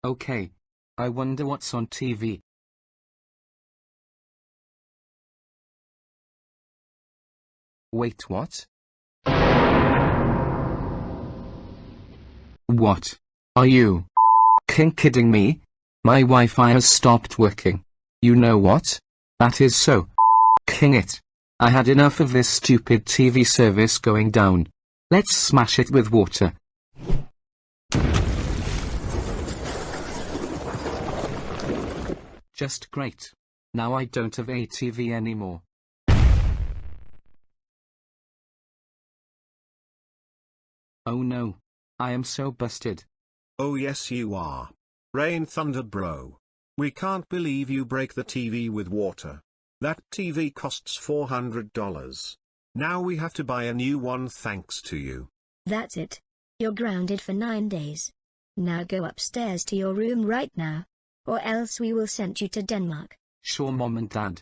Okay. I wonder what's on TV. Wait, what? What? Are you kidding me? My Wi-Fi has stopped working. You know what? That is so it. I had enough of this stupid TV service going down. Let's smash it with water. Just great. Now I don't have a TV anymore. Oh no. I am so busted. Oh yes you are. Rain Thunder bro. We can't believe you break the TV with water. That TV costs $400. Now we have to buy a new one thanks to you. That's it. You're grounded for 9 days. Now go upstairs to your room right now. Or else we will send you to Denmark. Sure, Mom and Dad.